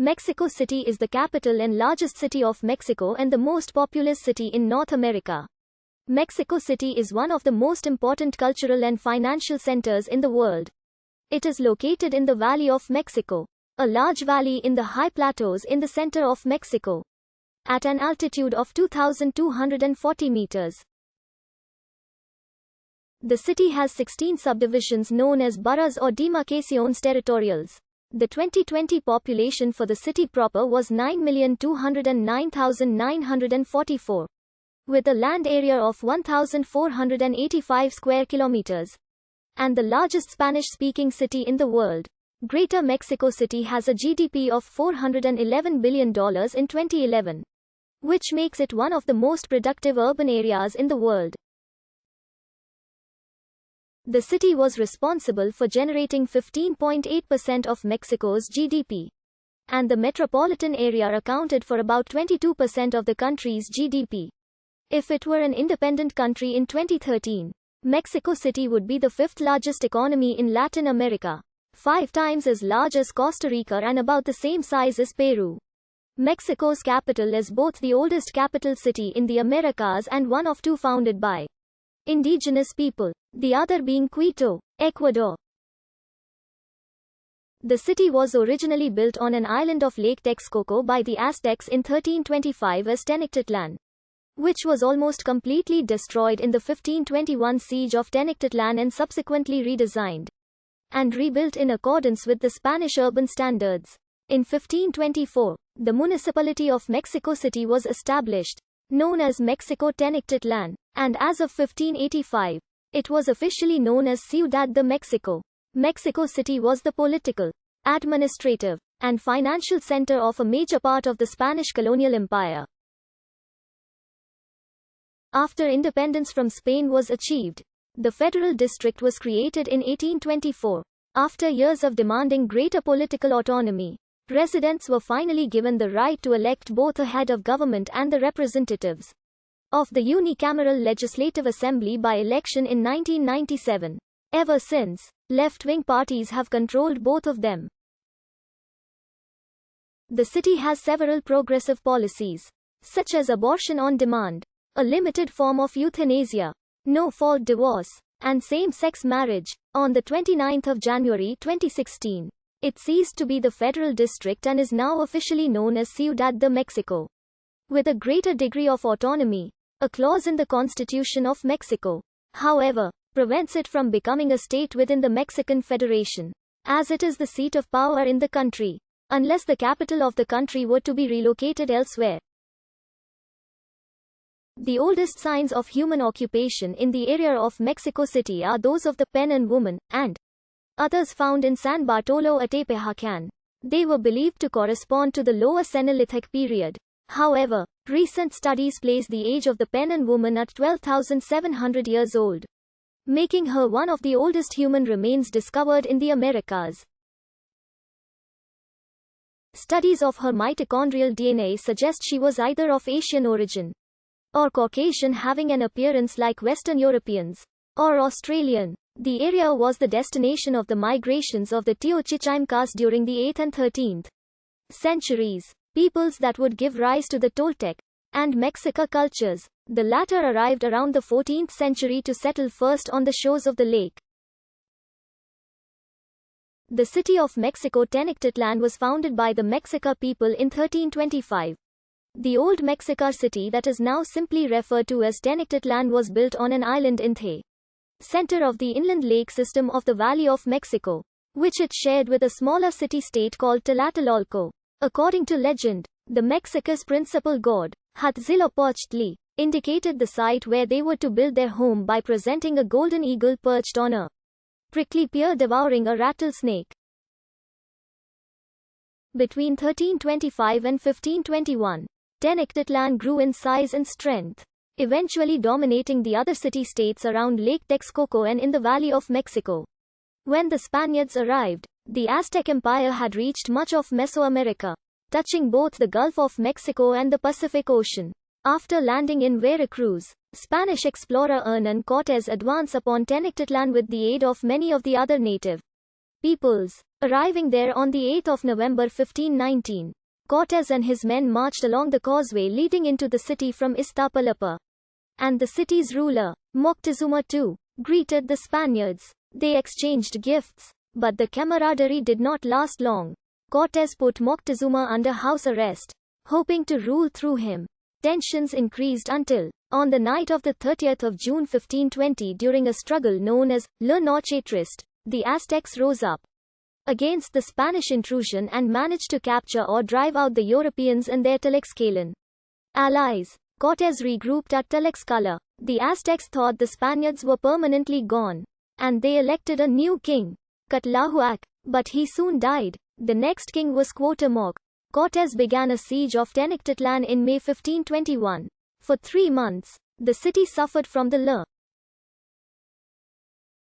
Mexico City is the capital and largest city of Mexico and the most populous city in North America. Mexico City is one of the most important cultural and financial centers in the world. It is located in the Valley of Mexico, a large valley in the high plateaus in the center of Mexico, at an altitude of 2,240 meters. The city has 16 subdivisions known as boroughs or demarcaciones territoriales. The 2020 population for the city proper was 9,209,944, with a land area of 1,485 square kilometers, and the largest Spanish-speaking city in the world. Greater Mexico City has a GDP of $411 billion in 2011, which makes it one of the most productive urban areas in the world. The city was responsible for generating 15.8% of Mexico's GDP, and the metropolitan area accounted for about 22% of the country's GDP. If it were an independent country in 2013, Mexico City would be the fifth largest economy in Latin America, 5 times as large as Costa Rica and about the same size as Peru. Mexico's capital is both the oldest capital city in the Americas and one of 2 founded by indigenous people, the other being Quito, Ecuador. The city was originally built on an island of Lake Texcoco by the Aztecs in 1325 as Tenochtitlan, which was almost completely destroyed in the 1521 siege of Tenochtitlan and subsequently redesigned and rebuilt in accordance with the Spanish urban standards. In 1524, the municipality of Mexico City was established, known as Mexico Tenochtitlan, and as of 1585, it was officially known as Ciudad de Mexico. Mexico City was the political, administrative, and financial center of a major part of the Spanish colonial empire. After independence from Spain was achieved, the federal district was created in 1824. After years of demanding greater political autonomy, residents were finally given the right to elect both a head of government and the representatives of the unicameral Legislative Assembly by election in 1997. Ever since, left-wing parties have controlled both of them. The city has several progressive policies, such as abortion on demand, a limited form of euthanasia, no-fault divorce, and same-sex marriage. On the 29th of January 2016, it ceased to be the federal district and is now officially known as Ciudad de Mexico. With a greater degree of autonomy, a clause in the Constitution of Mexico, however, prevents it from becoming a state within the Mexican Federation, as it is the seat of power in the country, unless the capital of the country were to be relocated elsewhere. The oldest signs of human occupation in the area of Mexico City are those of the pen and woman, and others found in San Bartolo Atepehacan. They were believed to correspond to the Lower Senolithic period. However, recent studies place the age of the pen and woman at 12,700 years old, making her one of the oldest human remains discovered in the Americas. Studies of her mitochondrial DNA suggest she was either of Asian origin or Caucasian, having an appearance like Western Europeans or Australian. The area was the destination of the migrations of the Teochichimecas during the 8th and 13th centuries, peoples that would give rise to the Toltec and Mexica cultures. The latter arrived around the 14th century to settle first on the shores of the lake. The city of Mexico Tenochtitlan was founded by the Mexica people in 1325. The old Mexica city that is now simply referred to as Tenochtitlan was built on an island in the center of the inland lake system of the Valley of Mexico, which it shared with a smaller city-state called Tlatelolco. According to legend, the Mexica's principal god, Huitzilopochtli, indicated the site where they were to build their home by presenting a golden eagle perched on a prickly pear devouring a rattlesnake. Between 1325 and 1521, Tenochtitlan grew in size and strength, eventually dominating the other city-states around Lake Texcoco and in the Valley of Mexico. When the Spaniards arrived, the Aztec Empire had reached much of Mesoamerica, touching both the Gulf of Mexico and the Pacific Ocean. After landing in Veracruz, Spanish explorer Hernán Cortés advanced upon Tenochtitlan with the aid of many of the other native peoples. Arriving there on the 8th of November 1519, Cortes and his men marched along the causeway leading into the city from Iztapalapa. And the city's ruler, Moctezuma II, greeted the Spaniards. They exchanged gifts. But the camaraderie did not last long. Cortes put Moctezuma under house arrest, hoping to rule through him. Tensions increased until, on the night of the 30th of June 1520, during a struggle known as La Noche Triste, the Aztecs rose up against the Spanish intrusion and managed to capture or drive out the Europeans and their Tlaxcalan allies. Cortes regrouped at Tlaxcala. The Aztecs thought the Spaniards were permanently gone, and they elected a new king, Catlahuac, but he soon died. The next king was Cuauhtemoc. Cortes began a siege of Tenochtitlan in May 1521. For 3 months, the city suffered from the